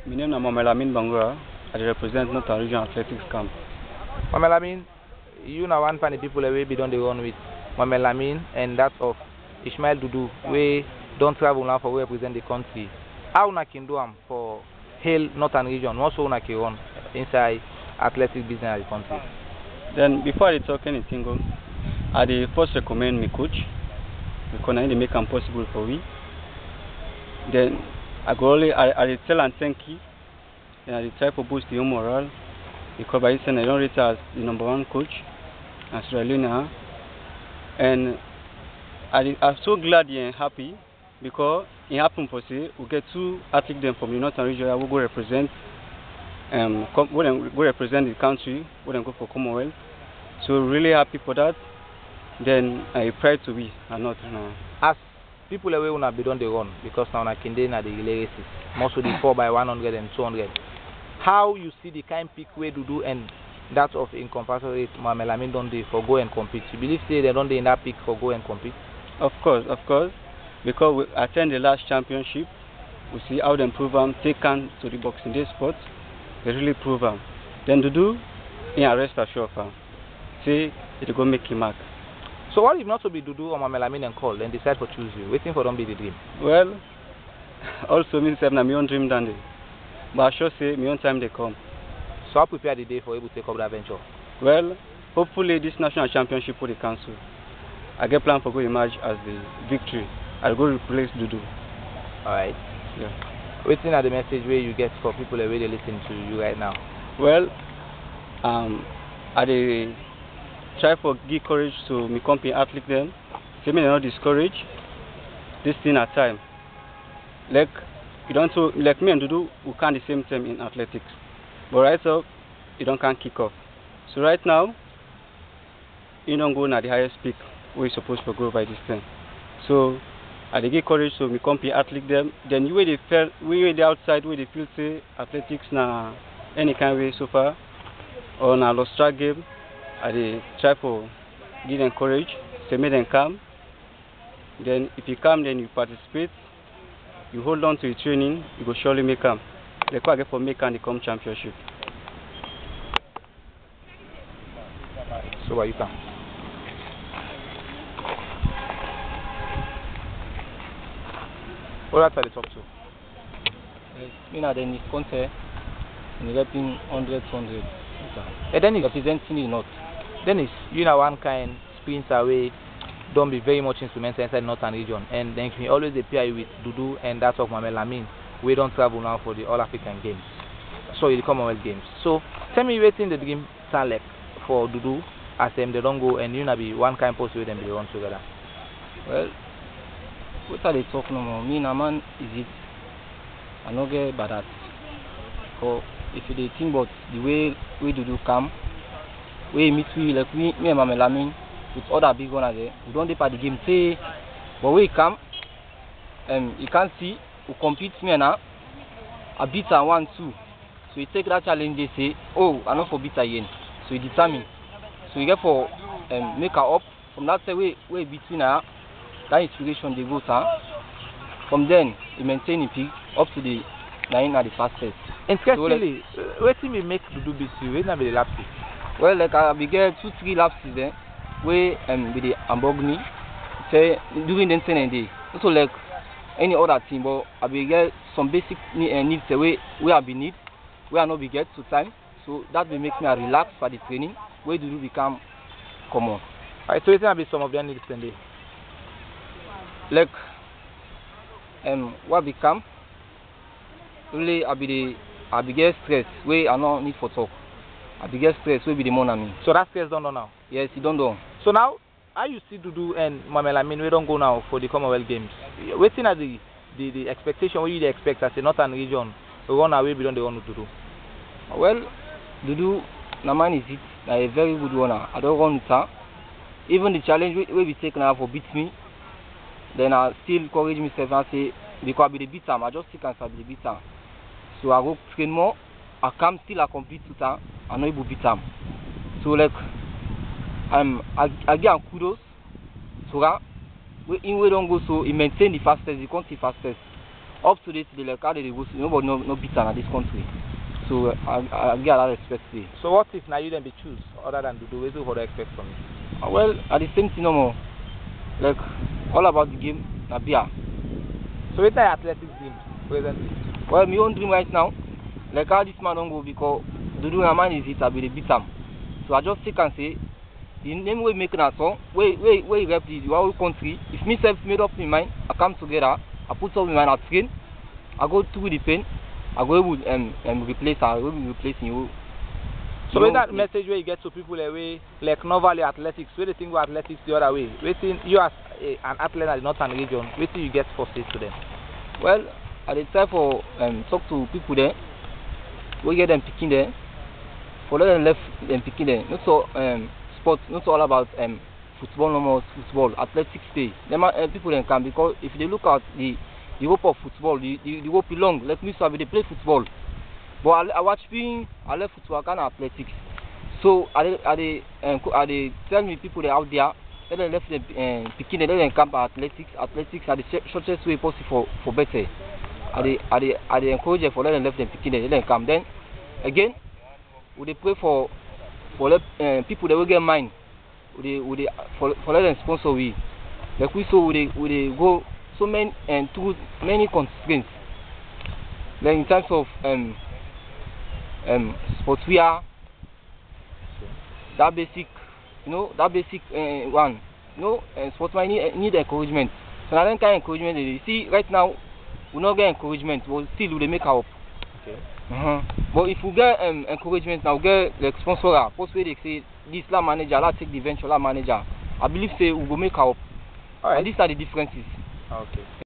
My name is Mamelamin Bangura. I represent North Region Athletics Camp. Mamelamin, you know one funny people away be done the run with Mamelamin and that of Ishmael Dudu, we don't travel now for we represent the country. How na can do for Hill Northern Region, also na can run inside athletic business of the country. Then before I talk anything, I first recommend my coach because I make it possible for we. Then I tell and thank you, and I try to boost your morale because by then I don't rate as the #1 coach as Sierra Leone, and I'm so glad and happy because it happened for say we get 2 athletes from the Northern Region who go represent the country, when they go for Commonwealth. So really happy for that. Then I pray to be and not As people away will be done the run because now I can na the relay races, most of the 4x100 and 200. How you see the kind pick way to do and that of in compulsory Mamelamin don't they for go and compete? You believe say they don't they in that pick for go and compete? Of course, because we attend the last championship, we see how they improve them, take on to the boxing day sports, they really prove them. Then to do, in a rest assured, say it go make him mark. So what if not to be Dudu or Mamelamin and call and decide to choose you? Waiting for them be the dream. Well, also means I have my own dream done. But I sure say my own time they come. So I prepare the day for able to take up that venture. Well, hopefully this national championship for the council. I get plan for go emerge as the victory. I'll go replace Dudu. Alright. Yeah. Waiting at the message where you get for people that really listen to you right now. Well, I try for give courage to my company athlete them. Say me not discourage. This thing at time. Like you don't so like me and Dudu we can the same time in athletics. But right up you don't can kick off. So right now you don't go at the highest peak where you're supposed to go by this time. So I give courage to my company athlete them. Then you where they feel we the outside where they feel say athletics na any kind of way so far or na lost track game. I try for give them courage, say make them calm. Then if you come then you participate, you hold on to your training, you go surely make them. They quite get for make and come championship. So what you can. What are they talk to? Me na Dennis Conte, in repping 100. Hey Dennis, representing the North. Dennis, you know one kind sprinter away don't be very much instrumental inside Northern Region and then you always appear with Dudu and that of Mamelamin. We don't travel now for the All African Games. So the Commonwealth Games. So tell me waiting the dream select for Dudu as them they don't go and you know be one kind post with them they run together. Well, what are they talking about? Me na man is it? I no get bad at. Or if you think about the way we do come, we meet we like me and Mamelamin with other big ones there. We don't depart the game say, but we come, you can see we compete me now. I beat her 1-2, so you take that challenge. They say, oh, I not for beat again. So you determine. So you get for make her up from that say we between her. That inspiration they go to. From then you maintain the peak up to the 9 at the fastest. Interestingly, what team we make Dudu beat you? Where be the lapses? Well, like I be get 2-3 lapses there. We with the Ambogni say during the same day. Also like any other team, but I be get some basic needs we have been need. We are not be get to time, so that will make me relax for the training. Where do we become common? Alright, so it's be some of them needs today. Like what become really I be get stress we are not need for talk. I be get stress we be the money. So that stress don't know now. Yes, it don't do. So now how you see Dudu and Mamelamin we don't go now for the Commonwealth Games. Waiting at the expectation what you expect as a Northern Region to run away beyond the one to do. Well, Dudu na man is it a very good runner. I don't run with her. Even the challenge we take now for beat me, then I still encourage myself and say because I be the beat time, I just think I be the beat time. So I go train more, I come still I compete to time, I know able beat time. So like I give kudos to her. We don't go so he maintain the fastest, he can't the fastest. up to date, they like how they go. Nobody no beat am at this country. So I get a lot of respect to it. So what if now you then be choose other than Dudu? What do you expect from you? Well, at the same thing no more. Like all about the game, na beer. So what are athletics dreams presently? Well, my own dream right now, like how this man don't go because Dudu na man is it, I be the beat am. So I just take and say, the name we making a song, where you rep the whole country. If me self made up my mind, I come together, I put up my mind, I train, I go through the pain, I go able replace her, I will be replacing you. So with that message where you get to people like normally athletics, where they think about athletics the other way, waiting you as an athlete at the northern region, waiting you get for say to them. Well, I dey try for talk to people there, we get them picking there, for let them left them picking there. Not so sports, not all about football no more, football, athletics stay. Them people then can because if they look at the hope of football, the hope belong. Like me, so they play football. But I watch being I left football, I can athletics. So I tell me people that out there, let them left them picking, let them camp at athletics. Athletics are the shortest way possible for better. I encourage them for let them left them picking, let them come. Then again, we they pray for people that will get mine. For let them sponsor we. Like we saw we they go so many and through many constraints. Like in terms of sportswear, that basic one, sportswear need encouragement. So now that kind of encouragement, you see right now we not get encouragement, but still we make up. Okay. But if we get encouragement now, we get like sponsor, post where they say this lab manager, let's take the venture lab manager. I believe say we will make up. All right. And these are the differences. Okay.